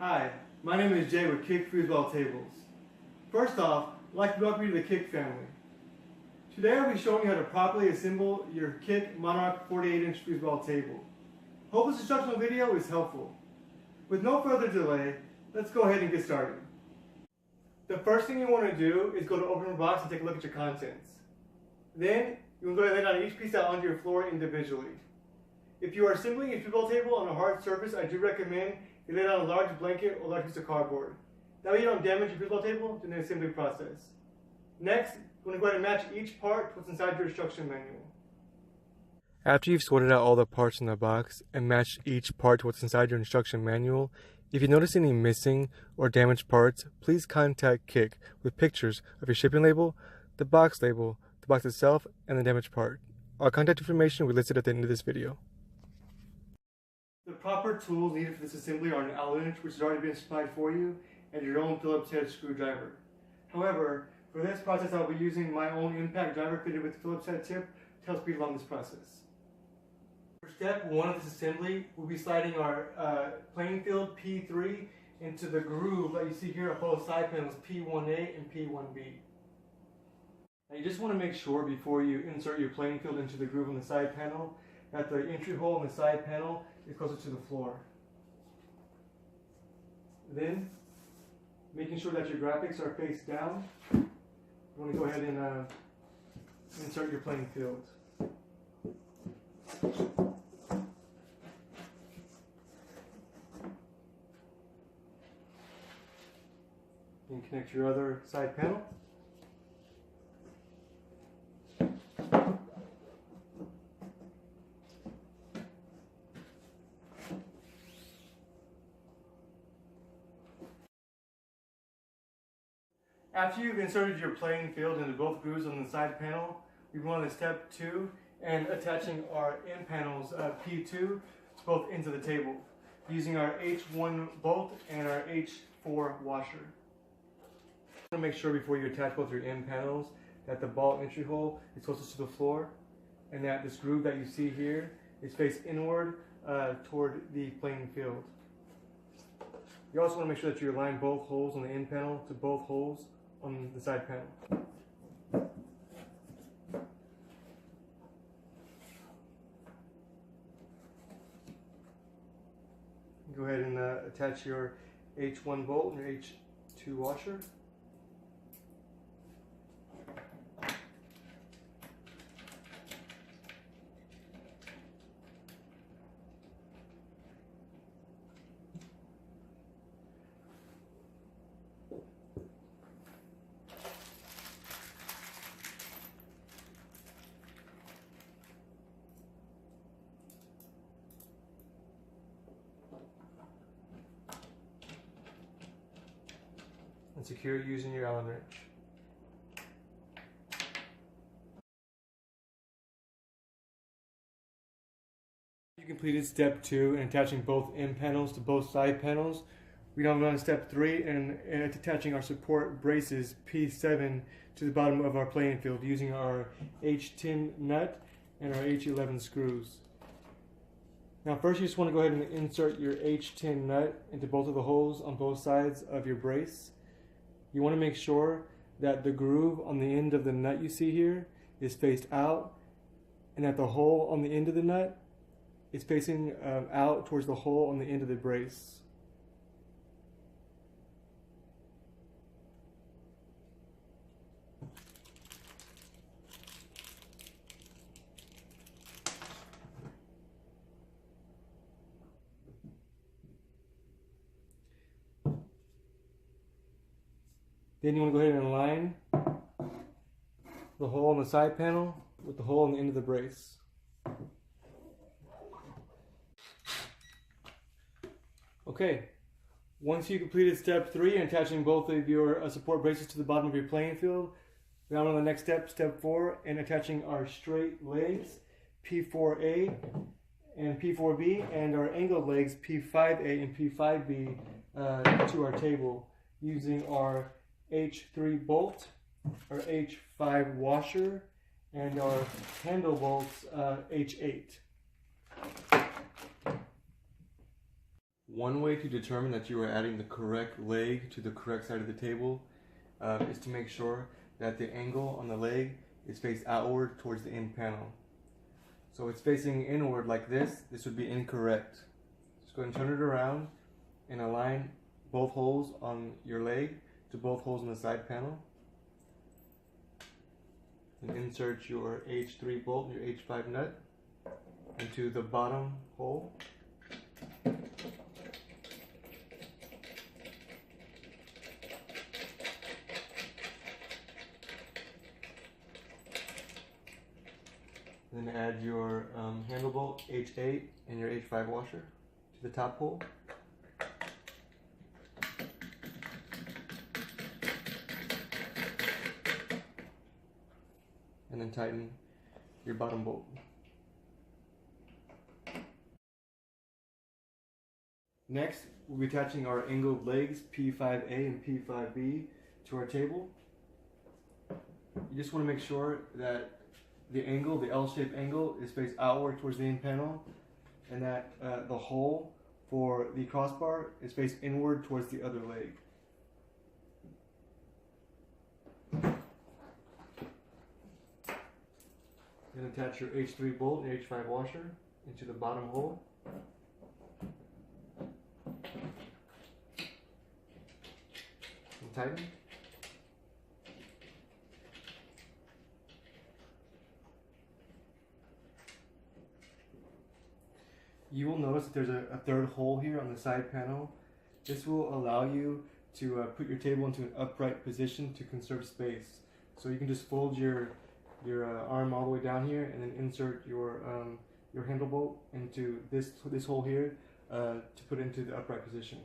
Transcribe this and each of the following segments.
Hi, my name is Jay with Kick Foosball Tables. First off, I'd like to welcome you to the Kick family. Today I'll be showing you how to properly assemble your Kick Monarch 48-inch foosball table. Hope this instructional video is helpful. With no further delay, let's go ahead and get started. The first thing you want to do is go to open your box and take a look at your contents. Then, you will go ahead and lay down each piece out onto your floor individually. If you are assembling a foosball table on a hard surface, I do recommend you lay down a large blanket or large piece of cardboard. That way you don't damage your foosball table during the assembly process. Next, you're going to go ahead and match each part to what's inside your instruction manual. After you've sorted out all the parts in the box and matched each part to what's inside your instruction manual, if you notice any missing or damaged parts, please contact Kick with pictures of your shipping label, the box itself, and the damaged part. Our contact information will be listed at the end of this video. The proper tools needed for this assembly are an Allen wrench, which has already been supplied for you, and your own Phillips head screwdriver. However, for this process I'll be using my own impact driver fitted with Phillips head tip to help speed along this process. For step 1 of this assembly, we'll be sliding our playing field P3 into the groove that you see here on both side panels, P1A and P1B. Now you just want to make sure before you insert your playing field into the groove on the side panel that the entry hole on the side panel is closer to the floor. Then, making sure that your graphics are face down, you want to go ahead and insert your playing field. And connect your other side panel. After you've inserted your playing field into both grooves on the side panel, we move on to step 2 and attaching our end panels P2 to both ends of the table using our H1 bolt and our H4 washer. You want to make sure before you attach both your end panels that the ball entry hole is closest to the floor and that this groove that you see here is faced inward toward the playing field. You also want to make sure that you align both holes on the end panel to both holes on the side panel. Go ahead and attach your H1 bolt and your H2 washer. And secure it using your Allen wrench. You completed step 2 in attaching both end panels to both side panels. We now move on to step 3 and attaching our support braces P7 to the bottom of our playing field using our H10 nut and our H11 screws. Now first you just want to go ahead and insert your H10 nut into both of the holes on both sides of your brace. You want to make sure that the groove on the end of the nut you see here is faced out and that the hole on the end of the nut is facing out towards the hole on the end of the brace. Then you want to go ahead and align the hole on the side panel with the hole on the end of the brace. Okay, once you completed step 3 and attaching both of your support braces to the bottom of your playing field, we're now on the next step, step 4, and attaching our straight legs, P4A and P4B, and our angled legs, P5A and P5B, to our table using our H3 bolt, our H5 washer, and our handle bolts H8. One way to determine that you are adding the correct leg to the correct side of the table is to make sure that the angle on the leg is faced outward towards the end panel. So if it's facing inward like this would be incorrect. Just go ahead and turn it around and align both holes on your leg to both holes in the side panel. And insert your H3 bolt and your H5 nut into the bottom hole. Then add your handle bolt H8 and your H5 washer to the top hole. And then tighten your bottom bolt. Next, we'll be attaching our angled legs P5A and P5B to our table. You just want to make sure that the angle, the L-shaped angle, is faced outward towards the end panel, and that the hole for the crossbar is faced inward towards the other leg. Then attach your H3 bolt and H5 washer into the bottom hole. And tighten. You will notice that there's a third hole here on the side panel. This will allow you to put your table into an upright position to conserve space. So you can just fold your arm all the way down here and then insert your handle bolt into this hole here to put it into the upright position.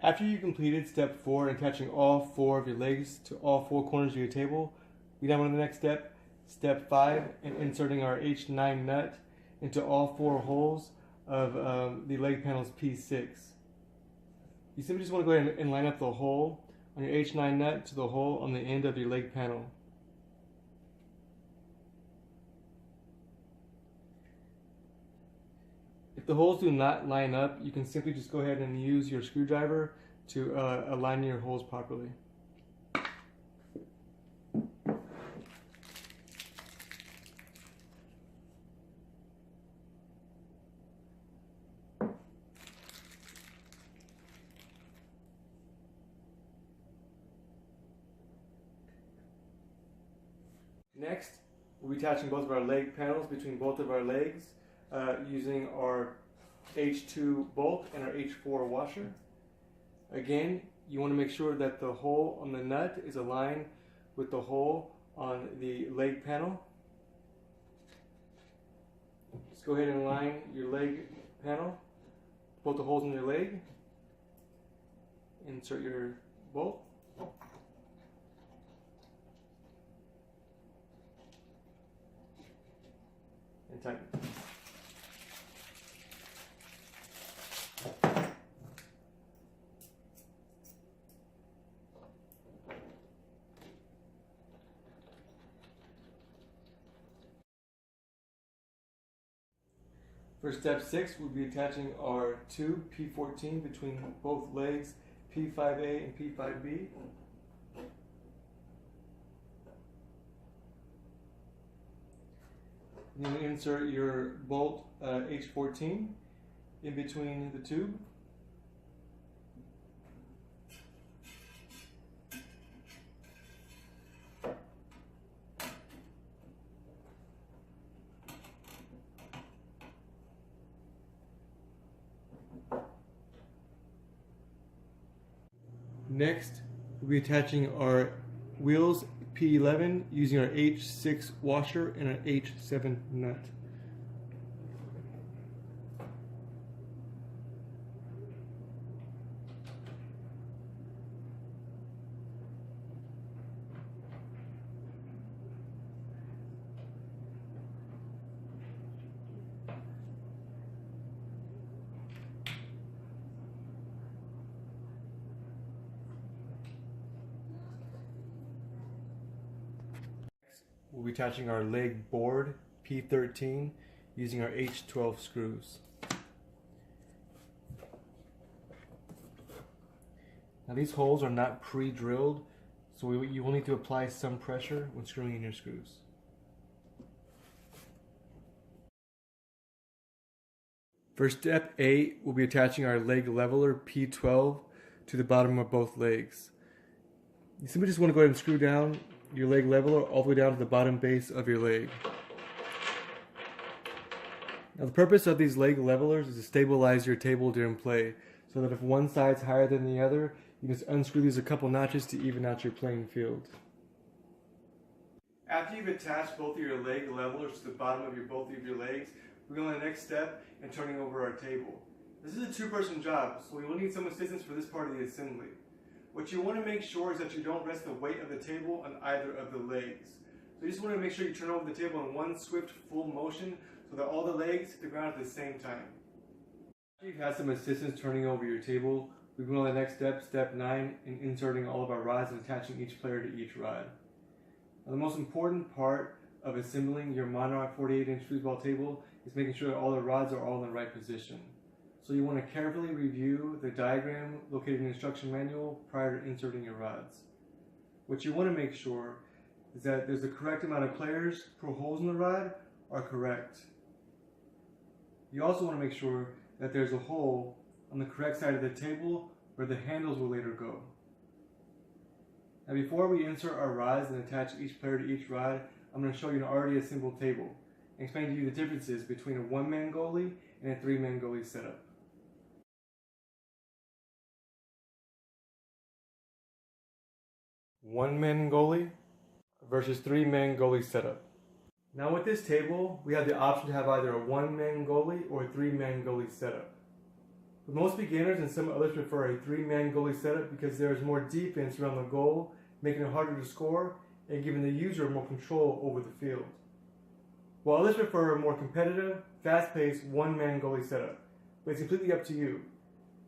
After you completed step 4 and attaching all 4 of your legs to all 4 corners of your table, we now on to the next step, step 5, and inserting our H9 nut into all 4 holes of the leg panels P6. You simply just want to go ahead and line up the hole on your H9 nut to the hole on the end of your leg panel. If the holes do not line up, you can simply just go ahead and use your screwdriver to align your holes properly. Next, we'll be attaching both of our leg panels between both of our legs using our H2 bolt and our H4 washer. Again, you want to make sure that the hole on the nut is aligned with the hole on the leg panel. Just go ahead and align your leg panel, both the holes in your leg. Insert your bolt. And tighten. For step 6, we'll be attaching our tube P14 between both legs P5A and P5B. And then insert your bolt H14 in between the tube. Next, we'll be attaching our wheels P11 using our H6 washer and our H7 nut. be attaching our leg board P13 using our H12 screws. Now these holes are not pre-drilled, so you will need to apply some pressure when screwing in your screws. For step 8, we'll be attaching our leg leveler P12 to the bottom of both legs. You simply just want to go ahead and screw down your leg leveler all the way down to the bottom base of your leg. Now the purpose of these leg levelers is to stabilize your table during play, so that if one side's higher than the other, you just unscrew these a couple notches to even out your playing field. After you've attached both of your leg levelers to the bottom of both of your legs, we're going to the next step in turning over our table. This is a two-person job, so we will need some assistance for this part of the assembly. What you want to make sure is that you don't rest the weight of the table on either of the legs. So you just want to make sure you turn over the table in one swift, full motion so that all the legs hit the ground at the same time. After you've had some assistance turning over your table, we go on the next step, step 9, in inserting all of our rods and attaching each player to each rod. Now, the most important part of assembling your Monarch 48-inch foosball table is making sure that all the rods are all in the right position. So you want to carefully review the diagram located in the instruction manual prior to inserting your rods. What you want to make sure is that there's the correct amount of players per holes in the rod are correct. You also want to make sure that there's a hole on the correct side of the table where the handles will later go. Now before we insert our rods and attach each player to each rod, I'm going to show you an already assembled table and explain to you the differences between a one-man goalie and a three-man goalie setup. One-man goalie versus three-man goalie setup. Now with this table, we have the option to have either a one-man goalie or a three-man goalie setup. But most beginners and some others prefer a three-man goalie setup because there is more defense around the goal, making it harder to score and giving the user more control over the field. While others prefer a more competitive, fast-paced one-man goalie setup, but it's completely up to you.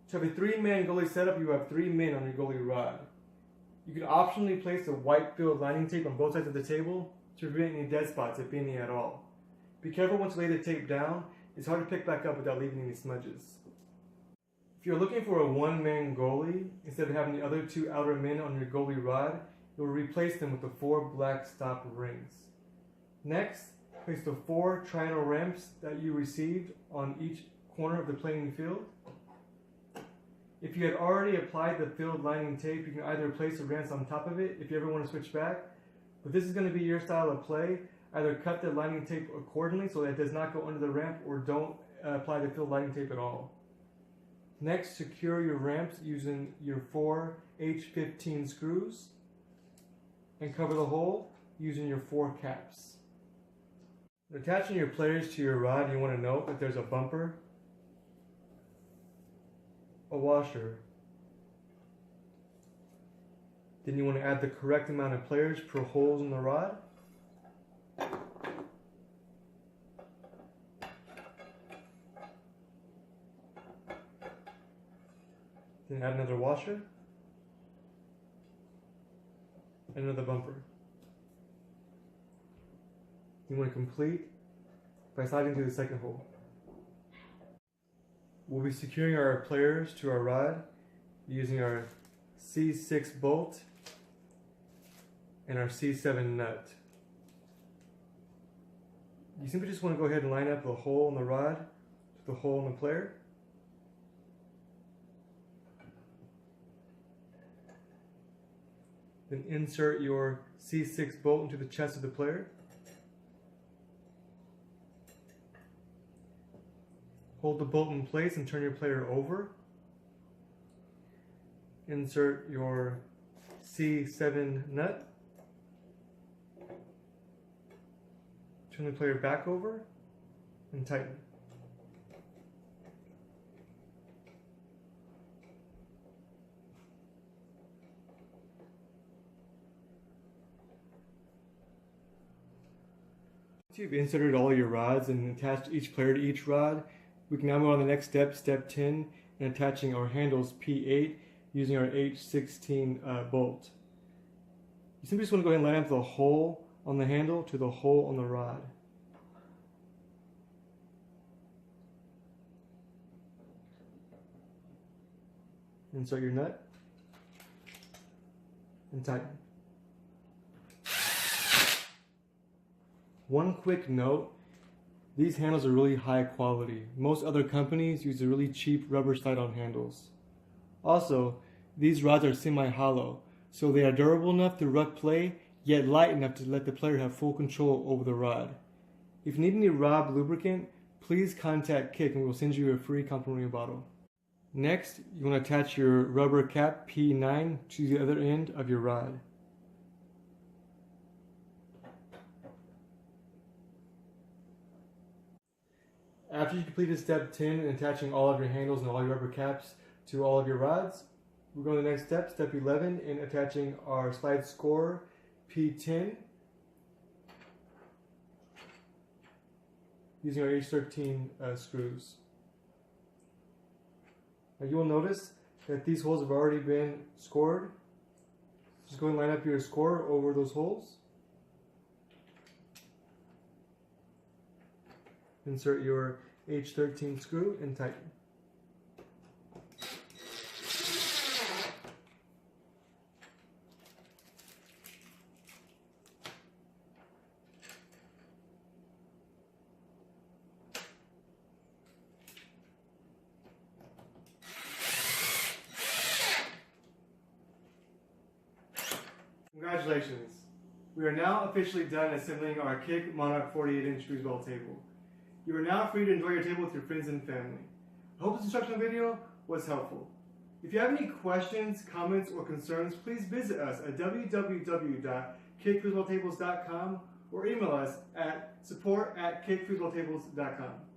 To have a three-man goalie setup, you have 3 men on your goalie rod. You can optionally place a white field lining tape on both sides of the table to prevent any dead spots, if any at all. Be careful once you lay the tape down, it's hard to pick back up without leaving any smudges. If you're looking for a one-man goalie, instead of having the other 2 outer men on your goalie rod, you'll replace them with the 4 black stop rings. Next, place the 4 triangle ramps that you received on each corner of the playing field. If you had already applied the field lining tape, you can either place the ramps on top of it if you ever want to switch back, but this is going to be your style of play. Either cut the lining tape accordingly so that it does not go under the ramp, or don't apply the field lining tape at all. Next, secure your ramps using your 4 H15 screws and cover the hole using your 4 caps. When attaching your players to your rod, you want to note that there's a bumper, a washer. Then you want to add the correct amount of players per holes in the rod. Then add another washer and another bumper. You want to complete by sliding to the second hole. We'll be securing our players to our rod using our C6 bolt and our C7 nut. You simply just want to go ahead and line up the hole in the rod to the hole in the player. Then insert your C6 bolt into the chest of the player. Hold the bolt in place and turn your player over. Insert your C7 nut. Turn the player back over and tighten. Once you've inserted all your rods and attached each player to each rod, we can now move on to the next step, step 10, in attaching our handles P8 using our H16 bolt. You simply just want to go ahead and line up the hole on the handle to the hole on the rod. Insert your nut and tighten. One quick note, these handles are really high quality. Most other companies use the really cheap rubber slide-on handles. Also, these rods are semi-hollow, so they are durable enough to rut play, yet light enough to let the player have full control over the rod. If you need any rod lubricant, please contact Kick and we will send you a free complimentary bottle. Next, you want to attach your rubber cap P9 to the other end of your rod. After you completed step 10 in attaching all of your handles and all your rubber caps to all of your rods, we're going to the next step, step 11, in attaching our slide scorer P10 using our H13 screws. Now you will notice that these holes have already been scored. Just go and line up your score over those holes. Insert your H13 screw and tighten. Congratulations! We are now officially done assembling our Kick Monarch 48-inch foosball table. You are now free to enjoy your table with your friends and family. I hope this instructional video was helpful. If you have any questions, comments, or concerns, please visit us at www.kickfoosballtables.com or email us at support@kickfoosballtables.com.